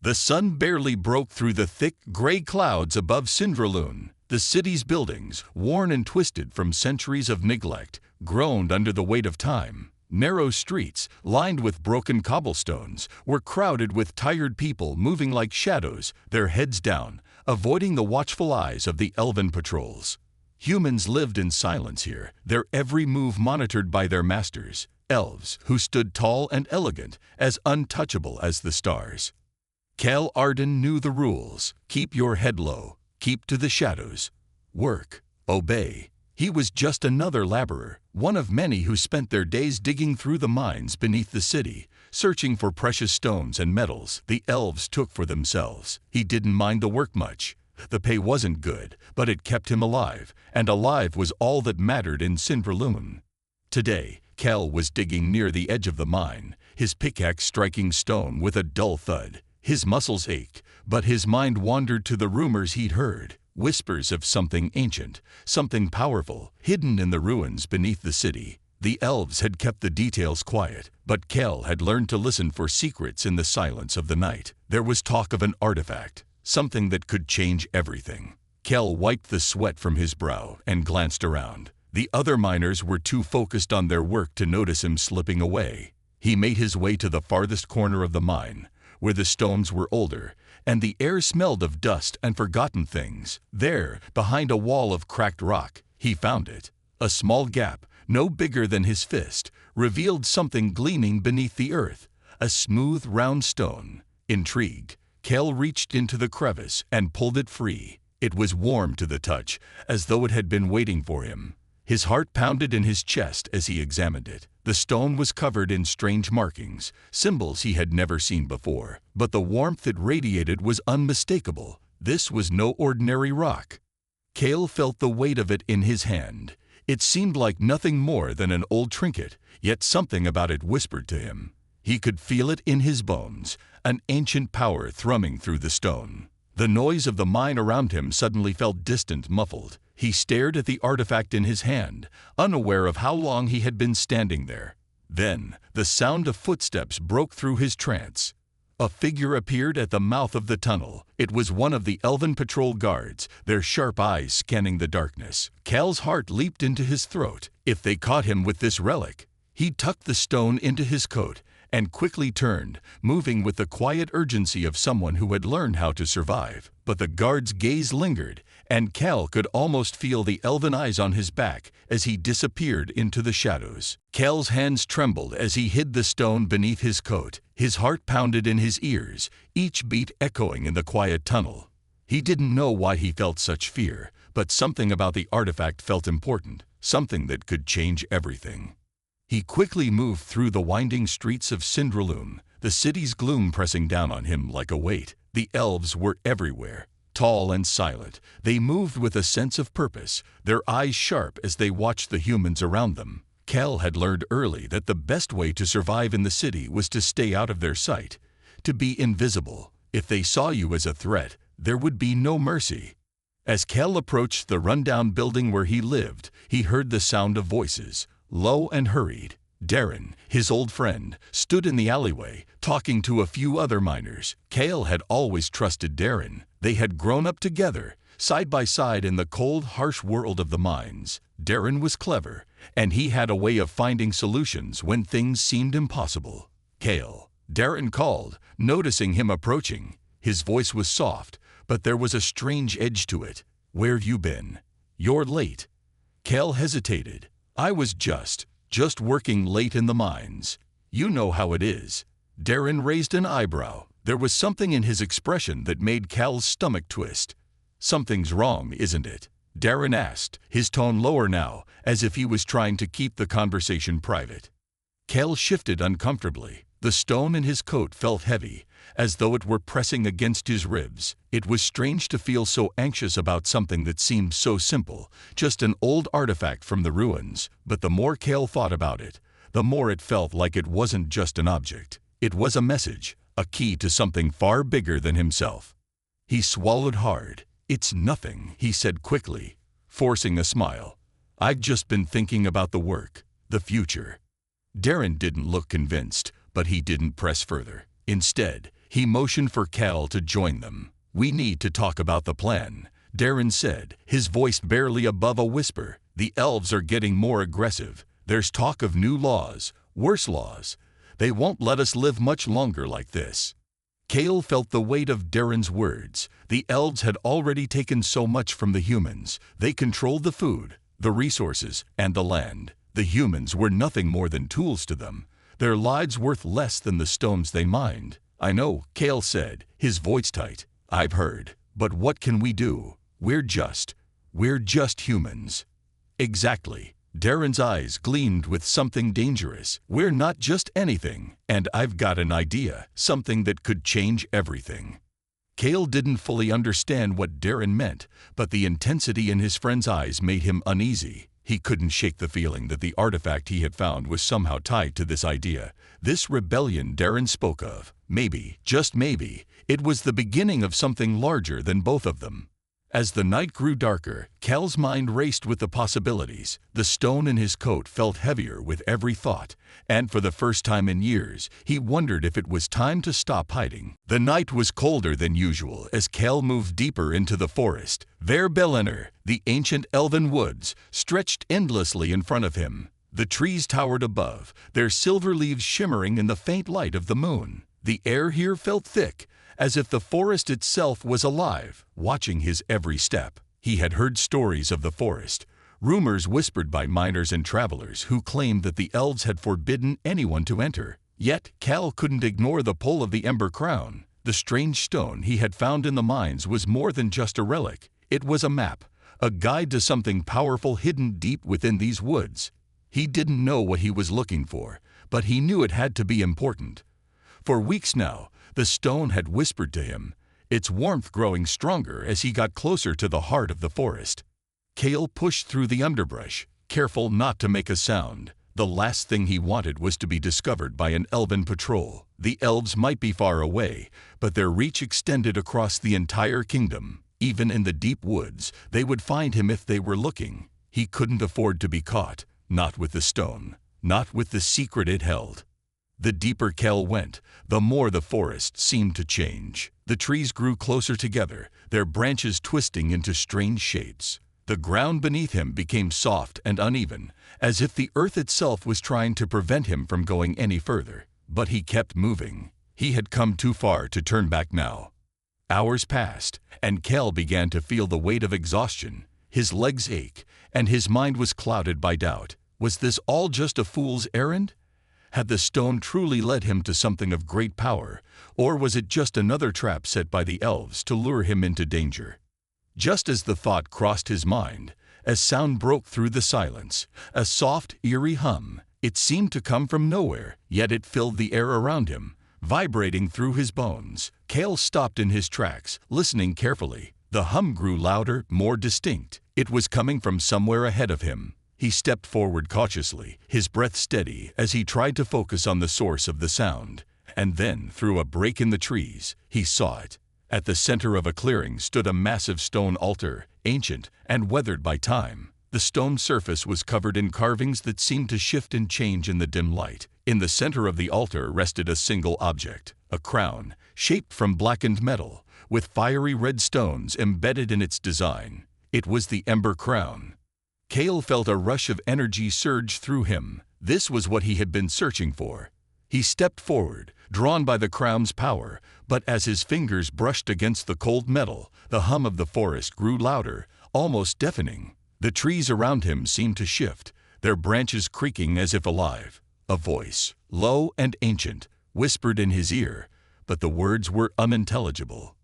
The sun barely broke through the thick, gray clouds above Sindraloon. The city's buildings, worn and twisted from centuries of neglect, groaned under the weight of time. Narrow streets, lined with broken cobblestones, were crowded with tired people moving like shadows, their heads down, avoiding the watchful eyes of the Elven patrols. Humans lived in silence here, their every move monitored by their masters, elves who stood tall and elegant, as untouchable as the stars. Cal Arden knew the rules. Keep your head low. Keep to the shadows. Work. Obey. He was just another laborer, one of many who spent their days digging through the mines beneath the city, searching for precious stones and metals the elves took for themselves. He didn't mind the work much. The pay wasn't good, but it kept him alive, and alive was all that mattered in Sindraloon. Today, Cal was digging near the edge of the mine, his pickaxe striking stone with a dull thud. His muscles ached, but his mind wandered to the rumors he'd heard. Whispers of something ancient, something powerful, hidden in the ruins beneath the city. The elves had kept the details quiet, but Cal had learned to listen for secrets in the silence of the night. There was talk of an artifact, something that could change everything. Cal wiped the sweat from his brow and glanced around. The other miners were too focused on their work to notice him slipping away. He made his way to the farthest corner of the mine, where the stones were older, and the air smelled of dust and forgotten things. There, behind a wall of cracked rock, he found it. A small gap, no bigger than his fist, revealed something gleaming beneath the earth, a smooth, round stone. Intrigued, Cal reached into the crevice and pulled it free. It was warm to the touch, as though it had been waiting for him. His heart pounded in his chest as he examined it. The stone was covered in strange markings, symbols he had never seen before, but the warmth it radiated was unmistakable. This was no ordinary rock. Cal felt the weight of it in his hand. It seemed like nothing more than an old trinket, yet something about it whispered to him. He could feel it in his bones, an ancient power thrumming through the stone. The noise of the mine around him suddenly felt distant, muffled. He stared at the artifact in his hand, unaware of how long he had been standing there. Then, the sound of footsteps broke through his trance. A figure appeared at the mouth of the tunnel. It was one of the Elven patrol guards, their sharp eyes scanning the darkness. Cal's heart leaped into his throat. If they caught him with this relic, he tucked the stone into his coat and quickly turned, moving with the quiet urgency of someone who had learned how to survive. But the guard's gaze lingered, and Cal could almost feel the elven eyes on his back as he disappeared into the shadows. Cal's hands trembled as he hid the stone beneath his coat. His heart pounded in his ears, each beat echoing in the quiet tunnel. He didn't know why he felt such fear, but something about the artifact felt important, something that could change everything. He quickly moved through the winding streets of Sindraloon, the city's gloom pressing down on him like a weight. The elves were everywhere, tall and silent. They moved with a sense of purpose, their eyes sharp as they watched the humans around them. Cal had learned early that the best way to survive in the city was to stay out of their sight, to be invisible. If they saw you as a threat, there would be no mercy. As Cal approached the rundown building where he lived, he heard the sound of voices, low and hurried. Darren, his old friend, stood in the alleyway, talking to a few other miners. Cal had always trusted Darren. They had grown up together, side by side in the cold, harsh world of the mines. Darren was clever, and he had a way of finding solutions when things seemed impossible. Cal, Darren called, noticing him approaching. His voice was soft, but there was a strange edge to it. "Where've you been? You're late." Cal hesitated. "I was just working late in the mines. You know how it is." Darren raised an eyebrow. There was something in his expression that made Cal's stomach twist. "Something's wrong, isn't it?" Darren asked, his tone lower now, as if he was trying to keep the conversation private. Cal shifted uncomfortably. The stone in his coat felt heavy, as though it were pressing against his ribs. It was strange to feel so anxious about something that seemed so simple, just an old artifact from the ruins. But the more Cal thought about it, the more it felt like it wasn't just an object. It was a message, a key to something far bigger than himself. He swallowed hard. "It's nothing," he said quickly, forcing a smile. "I've just been thinking about the work, the future." Darren didn't look convinced, but he didn't press further. Instead, He motioned for Cal to join them. "We need to talk about the plan," Darren said, his voice barely above a whisper. "The elves are getting more aggressive. There's talk of new laws, worse laws. They won't let us live much longer like this." Cale felt the weight of Darren's words. The elves had already taken so much from the humans. They controlled the food, the resources, and the land. The humans were nothing more than tools to them, their lives worth less than the stones they mined. "I know," Cale said, his voice tight. "I've heard. But what can we do? We're just humans." "Exactly." Darren's eyes gleamed with something dangerous. "We're not just anything, and I've got an idea, something that could change everything." Cale didn't fully understand what Darren meant, but the intensity in his friend's eyes made him uneasy. He couldn't shake the feeling that the artifact he had found was somehow tied to this idea, this rebellion Darren spoke of. Maybe, just maybe, it was the beginning of something larger than both of them. As the night grew darker, Cal's mind raced with the possibilities. The stone in his coat felt heavier with every thought, and for the first time in years, he wondered if it was time to stop hiding. The night was colder than usual as Cal moved deeper into the forest. Verbellener, the ancient elven woods, stretched endlessly in front of him. The trees towered above, their silver leaves shimmering in the faint light of the moon. The air here felt thick, as if the forest itself was alive, watching his every step. He had heard stories of the forest, rumors whispered by miners and travelers who claimed that the elves had forbidden anyone to enter. Yet Cal couldn't ignore the pull of the Ember Crown. The strange stone he had found in the mines was more than just a relic. It was a map, a guide to something powerful hidden deep within these woods. He didn't know what he was looking for, but he knew it had to be important. For weeks now, the stone had whispered to him, its warmth growing stronger as he got closer to the heart of the forest. Cale pushed through the underbrush, careful not to make a sound. The last thing he wanted was to be discovered by an elven patrol. The elves might be far away, but their reach extended across the entire kingdom. Even in the deep woods, they would find him if they were looking. He couldn't afford to be caught, not with the stone, not with the secret it held. The deeper Cal went, the more the forest seemed to change. The trees grew closer together, their branches twisting into strange shapes. The ground beneath him became soft and uneven, as if the earth itself was trying to prevent him from going any further. But he kept moving. He had come too far to turn back now. Hours passed, and Cal began to feel the weight of exhaustion. His legs ached, and his mind was clouded by doubt. Was this all just a fool's errand? Had the stone truly led him to something of great power, or was it just another trap set by the elves to lure him into danger? Just as the thought crossed his mind, a sound broke through the silence, a soft, eerie hum. It seemed to come from nowhere, yet it filled the air around him, vibrating through his bones. Cale stopped in his tracks, listening carefully. The hum grew louder, more distinct. It was coming from somewhere ahead of him. He stepped forward cautiously, his breath steady as he tried to focus on the source of the sound. And then, through a break in the trees, he saw it. At the center of a clearing stood a massive stone altar, ancient and weathered by time. The stone surface was covered in carvings that seemed to shift and change in the dim light. In the center of the altar rested a single object, a crown, shaped from blackened metal, with fiery red stones embedded in its design. It was the Ember Crown. Cale felt a rush of energy surge through him. This was what he had been searching for. He stepped forward, drawn by the crown's power, but as his fingers brushed against the cold metal, the hum of the forest grew louder, almost deafening. The trees around him seemed to shift, their branches creaking as if alive. A voice, low and ancient, whispered in his ear, but the words were unintelligible.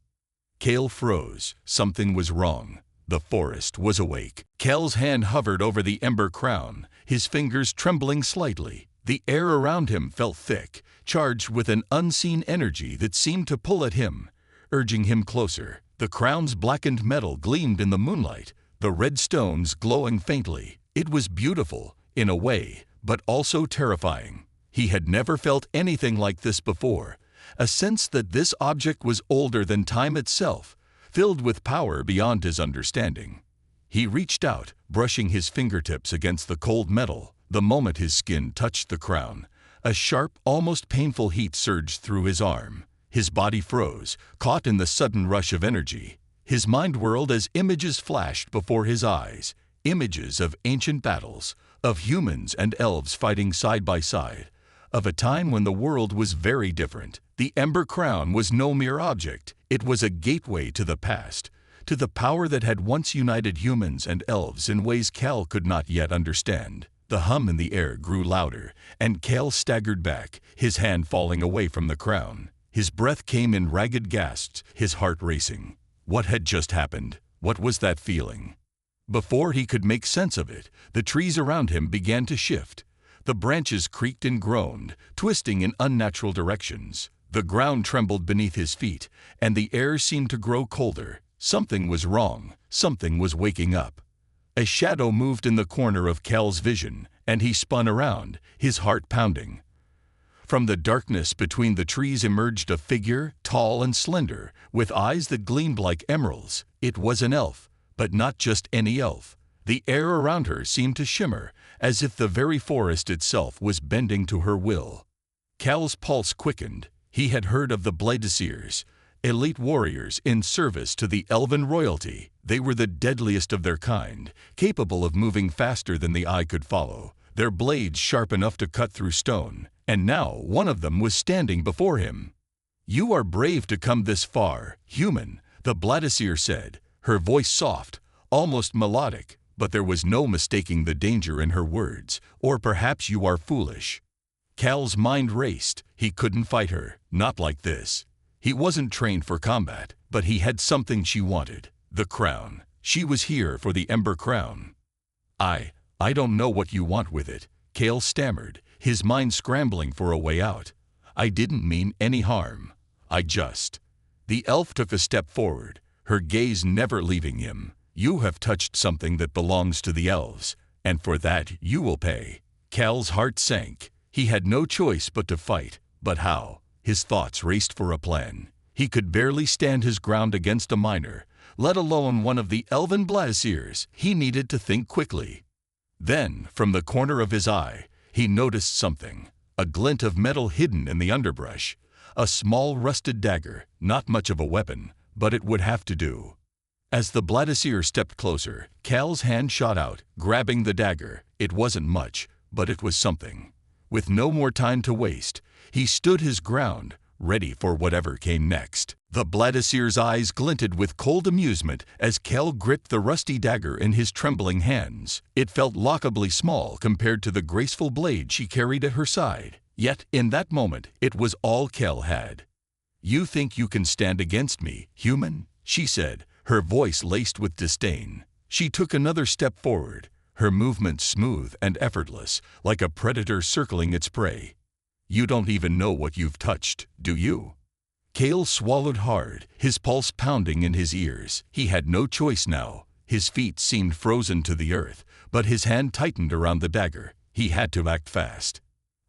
Cale froze. Something was wrong. The forest was awake. Cale's hand hovered over the Ember Crown, his fingers trembling slightly. The air around him felt thick, charged with an unseen energy that seemed to pull at him, urging him closer. The crown's blackened metal gleamed in the moonlight, the red stones glowing faintly. It was beautiful, in a way, but also terrifying. He had never felt anything like this before, a sense that this object was older than time itself, filled with power beyond his understanding. He reached out, brushing his fingertips against the cold metal. The moment his skin touched the crown, a sharp, almost painful heat surged through his arm. His body froze, caught in the sudden rush of energy. His mind whirled as images flashed before his eyes, images of ancient battles, of humans and elves fighting side by side, of a time when the world was very different. The Ember Crown was no mere object. It was a gateway to the past, to the power that had once united humans and elves in ways Cal could not yet understand. The hum in the air grew louder, and Cal staggered back, his hand falling away from the crown. His breath came in ragged gasps, his heart racing. What had just happened? What was that feeling? Before he could make sense of it, the trees around him began to shift. The branches creaked and groaned, twisting in unnatural directions. The ground trembled beneath his feet, and the air seemed to grow colder. Something was wrong. Something was waking up. A shadow moved in the corner of Cal's vision, and he spun around, his heart pounding. From the darkness between the trees emerged a figure, tall and slender, with eyes that gleamed like emeralds. It was an elf, but not just any elf. The air around her seemed to shimmer, as if the very forest itself was bending to her will. Cal's pulse quickened. He had heard of the Bladesirs, elite warriors in service to the Elven royalty. They were the deadliest of their kind, capable of moving faster than the eye could follow, their blades sharp enough to cut through stone. And now one of them was standing before him. "You are brave to come this far, human," the Bladesir said, her voice soft, almost melodic, but there was no mistaking the danger in her words. "Or perhaps you are foolish." Cal's mind raced. He couldn't fight her, not like this. He wasn't trained for combat, but he had something she wanted, the crown. She was here for the Ember Crown. I don't know what you want with it," Cal stammered, his mind scrambling for a way out. "I didn't mean any harm. I just—" The elf took a step forward, her gaze never leaving him. "You have touched something that belongs to the elves, and for that you will pay." Cal's heart sank. He had no choice but to fight. But how? His thoughts raced for a plan. He could barely stand his ground against a minor, let alone one of the Elven Bladesirs. He needed to think quickly. Then, from the corner of his eye, he noticed something, a glint of metal hidden in the underbrush. A small rusted dagger, not much of a weapon, but it would have to do. As the Bladesir stepped closer, Cal's hand shot out, grabbing the dagger. It wasn't much, but it was something. With no more time to waste, he stood his ground, ready for whatever came next. The Bladesir's eyes glinted with cold amusement as Cal gripped the rusty dagger in his trembling hands. It felt laughably small compared to the graceful blade she carried at her side. Yet, in that moment, it was all Cal had. "You think you can stand against me, human?" she said, her voice laced with disdain. She took another step forward, her movements smooth and effortless, like a predator circling its prey. "You don't even know what you've touched, do you?" Cal swallowed hard, his pulse pounding in his ears. He had no choice now. His feet seemed frozen to the earth, but his hand tightened around the dagger. He had to act fast.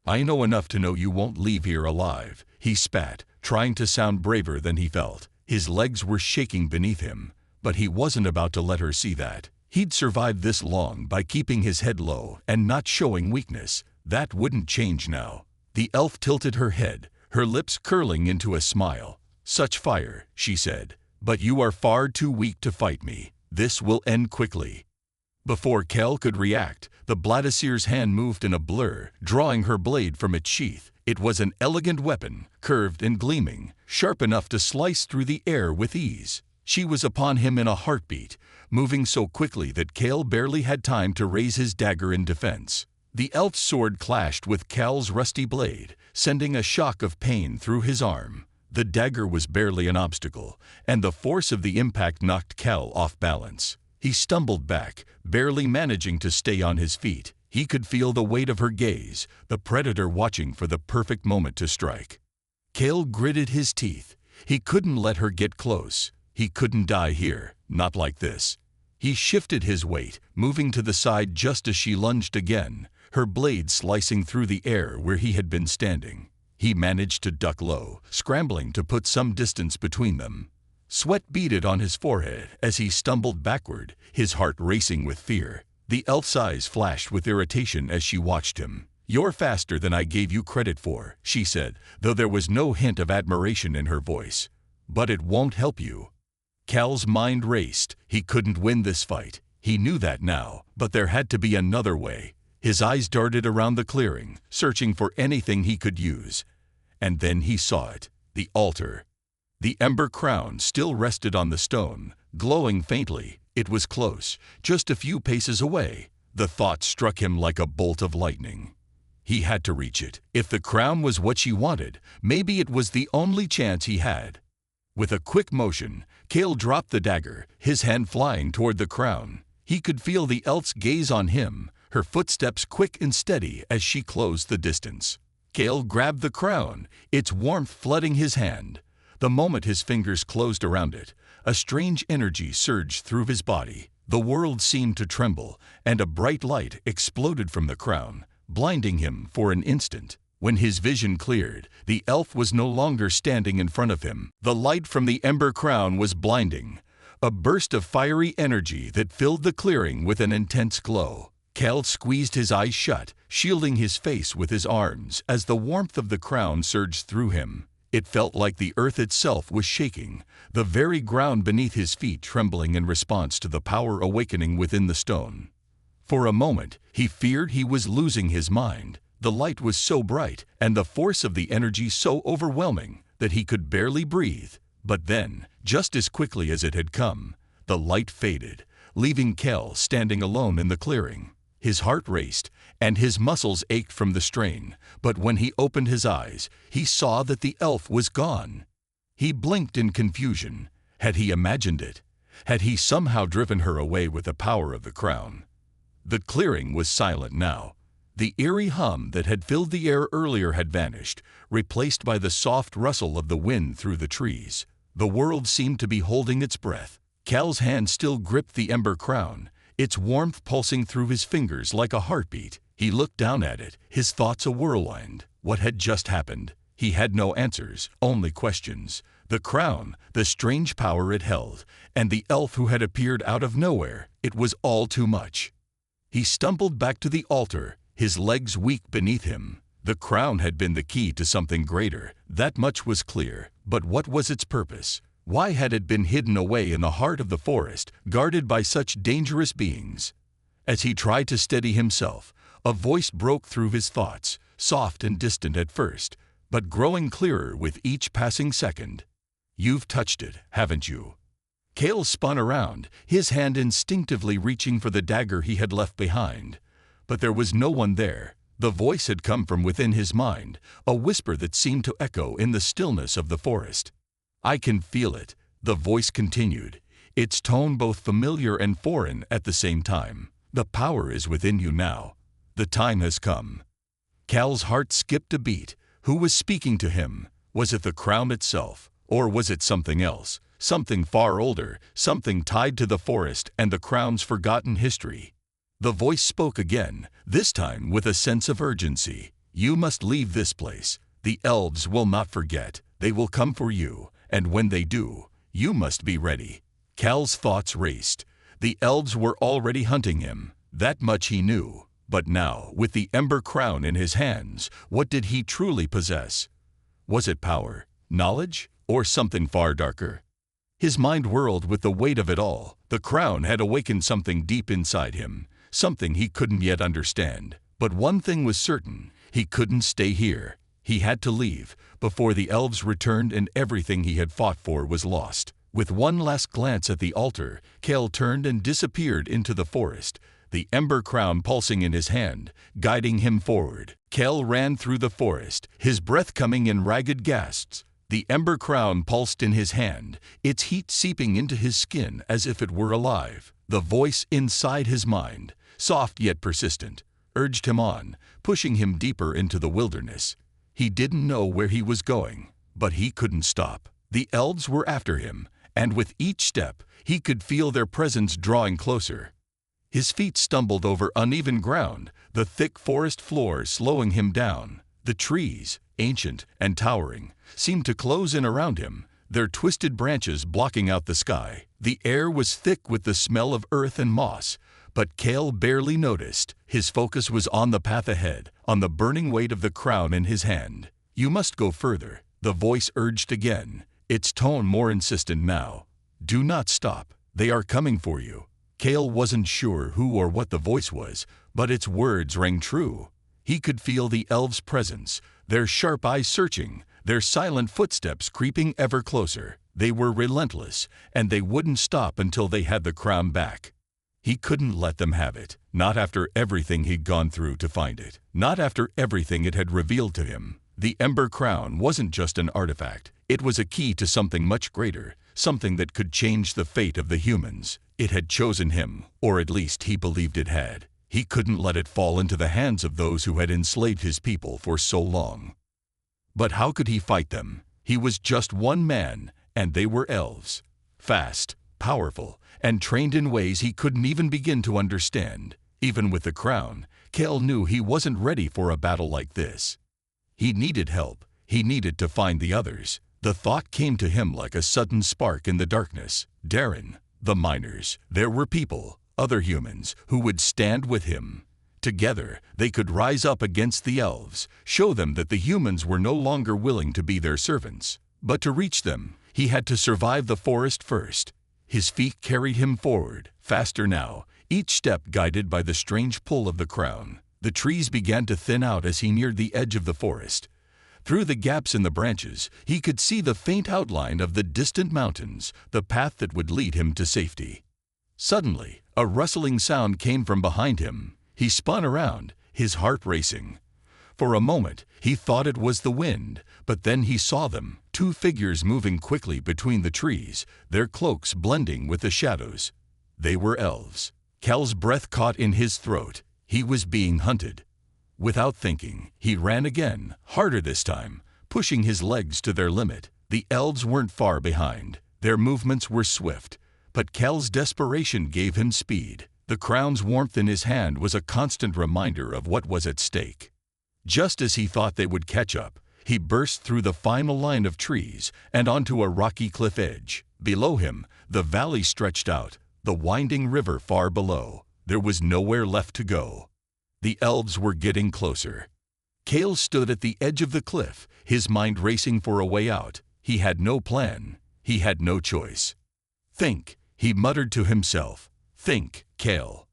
"I know enough to know you won't leave here alive," he spat, trying to sound braver than he felt. His legs were shaking beneath him, but he wasn't about to let her see that. He'd survived this long by keeping his head low and not showing weakness. That wouldn't change now. The elf tilted her head, her lips curling into a smile. "Such fire," she said, "but you are far too weak to fight me. This will end quickly." Before Cal could react, the Bladesir's hand moved in a blur, drawing her blade from its sheath. It was an elegant weapon, curved and gleaming, sharp enough to slice through the air with ease. She was upon him in a heartbeat, moving so quickly that Cal barely had time to raise his dagger in defense. The elf's sword clashed with Cal's rusty blade, sending a shock of pain through his arm. The dagger was barely an obstacle, and the force of the impact knocked Cal off balance. He stumbled back, barely managing to stay on his feet. He could feel the weight of her gaze, the predator watching for the perfect moment to strike. Cal gritted his teeth. He couldn't let her get close. He couldn't die here, not like this. He shifted his weight, moving to the side just as she lunged again, her blade slicing through the air where he had been standing. He managed to duck low, scrambling to put some distance between them. Sweat beaded on his forehead as he stumbled backward, his heart racing with fear. The elf's eyes flashed with irritation as she watched him. "You're faster than I gave you credit for," she said, though there was no hint of admiration in her voice. "But it won't help you." Cal's mind raced. He couldn't win this fight. He knew that now, but there had to be another way. His eyes darted around the clearing, searching for anything he could use. And then he saw it, the altar. The ember crown still rested on the stone, glowing faintly. It was close, just a few paces away. The thought struck him like a bolt of lightning. He had to reach it. If the crown was what she wanted, maybe it was the only chance he had. With a quick motion, Cal dropped the dagger, his hand flying toward the crown. He could feel the elf's gaze on him, her footsteps quick and steady as she closed the distance. Cal grabbed the crown, its warmth flooding his hand. The moment his fingers closed around it, a strange energy surged through his body. The world seemed to tremble, and a bright light exploded from the crown, blinding him for an instant. When his vision cleared, the elf was no longer standing in front of him. The light from the ember crown was blinding, a burst of fiery energy that filled the clearing with an intense glow. Cal squeezed his eyes shut, shielding his face with his arms as the warmth of the crown surged through him. It felt like the earth itself was shaking, the very ground beneath his feet trembling in response to the power awakening within the stone. For a moment, he feared he was losing his mind. The light was so bright, and the force of the energy so overwhelming, that he could barely breathe. But then, just as quickly as it had come, the light faded, leaving Cal standing alone in the clearing. His heart raced, and his muscles ached from the strain, but when he opened his eyes, he saw that the elf was gone. He blinked in confusion. Had he imagined it? Had he somehow driven her away with the power of the crown? The clearing was silent now. The eerie hum that had filled the air earlier had vanished, replaced by the soft rustle of the wind through the trees. The world seemed to be holding its breath. Cal's hand still gripped the ember crown, its warmth pulsing through his fingers like a heartbeat. He looked down at it, his thoughts a whirlwind. What had just happened? He had no answers, only questions. The crown, the strange power it held, and the elf who had appeared out of nowhere. It was all too much. He stumbled back to the altar, his legs weak beneath him. The crown had been the key to something greater, that much was clear. But what was its purpose? Why had it been hidden away in the heart of the forest, guarded by such dangerous beings? As he tried to steady himself, a voice broke through his thoughts, soft and distant at first, but growing clearer with each passing second. "You've touched it, haven't you?" Cal spun around, his hand instinctively reaching for the dagger he had left behind. But there was no one there. The voice had come from within his mind, a whisper that seemed to echo in the stillness of the forest. "I can feel it," the voice continued, its tone both familiar and foreign at the same time. "The power is within you now. The time has come." Cal's heart skipped a beat. Who was speaking to him? Was it the crown itself? Or was it something else? Something far older, something tied to the forest and the crown's forgotten history. The voice spoke again, this time with a sense of urgency. "You must leave this place. The elves will not forget. They will come for you, and when they do, you must be ready." Cal's thoughts raced. The elves were already hunting him. That much he knew. But now, with the ember crown in his hands, what did he truly possess? Was it power, knowledge, or something far darker? His mind whirled with the weight of it all. The crown had awakened something deep inside him, something he couldn't yet understand. But one thing was certain, he couldn't stay here. He had to leave, before the elves returned and everything he had fought for was lost. With one last glance at the altar, Cal turned and disappeared into the forest, the ember crown pulsing in his hand, guiding him forward. Cal ran through the forest, his breath coming in ragged gasps. The ember crown pulsed in his hand, its heat seeping into his skin as if it were alive. The voice inside his mind, soft yet persistent, urged him on, pushing him deeper into the wilderness. He didn't know where he was going, but he couldn't stop. The elves were after him, and with each step, he could feel their presence drawing closer. His feet stumbled over uneven ground, the thick forest floor slowing him down. The trees, ancient and towering, seemed to close in around him, their twisted branches blocking out the sky. The air was thick with the smell of earth and moss, but Kale barely noticed. His focus was on the path ahead, on the burning weight of the crown in his hand. "You must go further," the voice urged again, its tone more insistent now. "Do not stop. They are coming for you." Kale wasn't sure who or what the voice was, but its words rang true. He could feel the elves' presence, their sharp eyes searching, their silent footsteps creeping ever closer. They were relentless, and they wouldn't stop until they had the crown back. He couldn't let them have it, not after everything he'd gone through to find it, not after everything it had revealed to him. The Ember Crown wasn't just an artifact. It was a key to something much greater, something that could change the fate of the humans. It had chosen him, or at least he believed it had. He couldn't let it fall into the hands of those who had enslaved his people for so long. But how could he fight them? He was just one man, and they were elves. Fast, powerful, and trained in ways he couldn't even begin to understand. Even with the crown, Kale knew he wasn't ready for a battle like this. He needed help. He needed to find the others. The thought came to him like a sudden spark in the darkness. Darren, the miners, there were people, other humans, who would stand with him. Together, they could rise up against the elves, show them that the humans were no longer willing to be their servants. But to reach them, he had to survive the forest first. His feet carried him forward, faster now, each step guided by the strange pull of the crown. The trees began to thin out as he neared the edge of the forest. Through the gaps in the branches, he could see the faint outline of the distant mountains, the path that would lead him to safety. Suddenly, a rustling sound came from behind him. He spun around, his heart racing. For a moment, he thought it was the wind, but then he saw them, two figures moving quickly between the trees, their cloaks blending with the shadows. They were elves. Cal's breath caught in his throat. He was being hunted. Without thinking, he ran again, harder this time, pushing his legs to their limit. The elves weren't far behind. Their movements were swift, but Cal's desperation gave him speed. The crown's warmth in his hand was a constant reminder of what was at stake. Just as he thought they would catch up, he burst through the final line of trees and onto a rocky cliff edge. Below him, the valley stretched out, the winding river far below. There was nowhere left to go. The elves were getting closer. Kale stood at the edge of the cliff, his mind racing for a way out. He had no plan. He had no choice. "Think," he muttered to himself. "Think, Kale."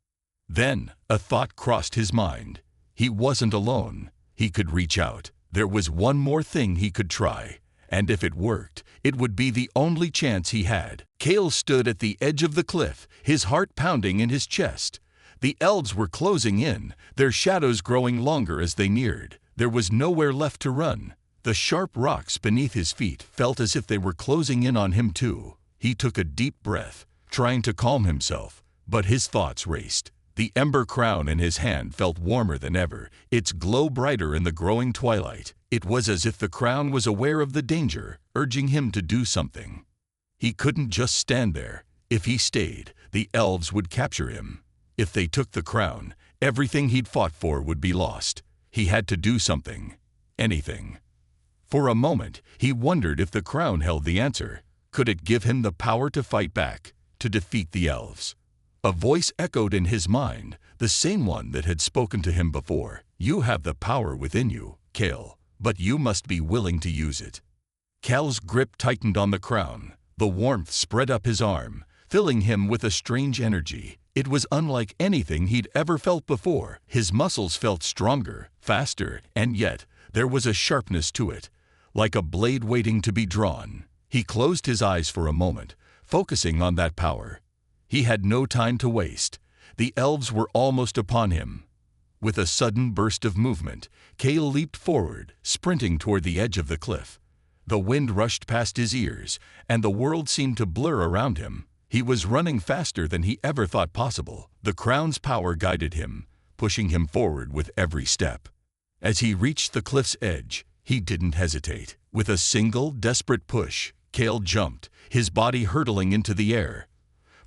Then a thought crossed his mind. He wasn't alone. He could reach out. There was one more thing he could try. And if it worked, it would be the only chance he had. Kale stood at the edge of the cliff, his heart pounding in his chest. The elves were closing in, their shadows growing longer as they neared. There was nowhere left to run. The sharp rocks beneath his feet felt as if they were closing in on him too. He took a deep breath, trying to calm himself, but his thoughts raced. The ember crown in his hand felt warmer than ever, its glow brighter in the growing twilight. It was as if the crown was aware of the danger, urging him to do something. He couldn't just stand there. If he stayed, the elves would capture him. If they took the crown, everything he'd fought for would be lost. He had to do something. Anything. For a moment, he wondered if the crown held the answer. Could it give him the power to fight back, to defeat the elves? A voice echoed in his mind, the same one that had spoken to him before. "You have the power within you, Kale, but you must be willing to use it." Cal's grip tightened on the crown. The warmth spread up his arm, filling him with a strange energy. It was unlike anything he'd ever felt before. His muscles felt stronger, faster, and yet there was a sharpness to it, like a blade waiting to be drawn. He closed his eyes for a moment, focusing on that power. He had no time to waste. The elves were almost upon him. With a sudden burst of movement, Kale leaped forward, sprinting toward the edge of the cliff. The wind rushed past his ears, and the world seemed to blur around him. He was running faster than he ever thought possible. The crown's power guided him, pushing him forward with every step. As he reached the cliff's edge, he didn't hesitate. With a single, desperate push, Kale jumped, his body hurtling into the air.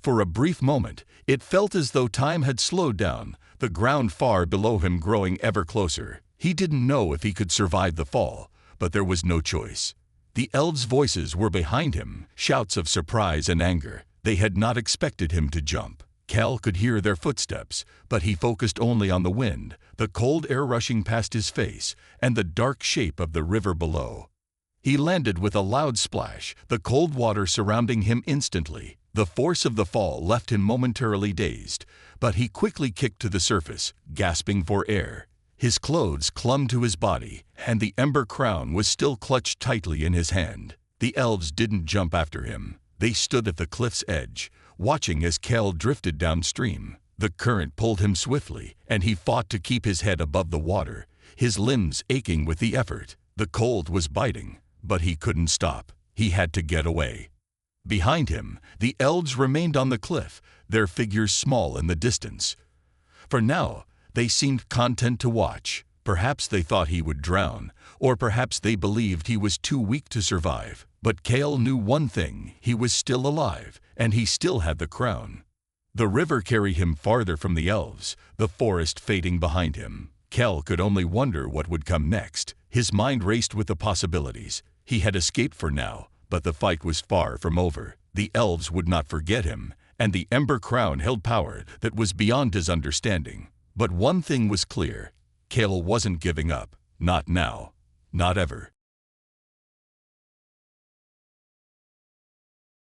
For a brief moment, it felt as though time had slowed down, the ground far below him growing ever closer. He didn't know if he could survive the fall, but there was no choice. The elves' voices were behind him, shouts of surprise and anger. They had not expected him to jump. Cal could hear their footsteps, but he focused only on the wind, the cold air rushing past his face, and the dark shape of the river below. He landed with a loud splash, the cold water surrounding him instantly. The force of the fall left him momentarily dazed, but he quickly kicked to the surface, gasping for air. His clothes clung to his body, and the ember crown was still clutched tightly in his hand. The elves didn't jump after him. They stood at the cliff's edge, watching as Cal drifted downstream. The current pulled him swiftly, and he fought to keep his head above the water, his limbs aching with the effort. The cold was biting, but he couldn't stop. He had to get away. Behind him, the elves remained on the cliff, their figures small in the distance. For now, they seemed content to watch. Perhaps they thought he would drown, or perhaps they believed he was too weak to survive. But Cal knew one thing: he was still alive, and he still had the crown. The river carried him farther from the elves, the forest fading behind him. Cal could only wonder what would come next. His mind raced with the possibilities. He had escaped for now, but the fight was far from over. The elves would not forget him, and the Ember Crown held power that was beyond his understanding. But one thing was clear: Cal wasn't giving up. Not now. Not ever.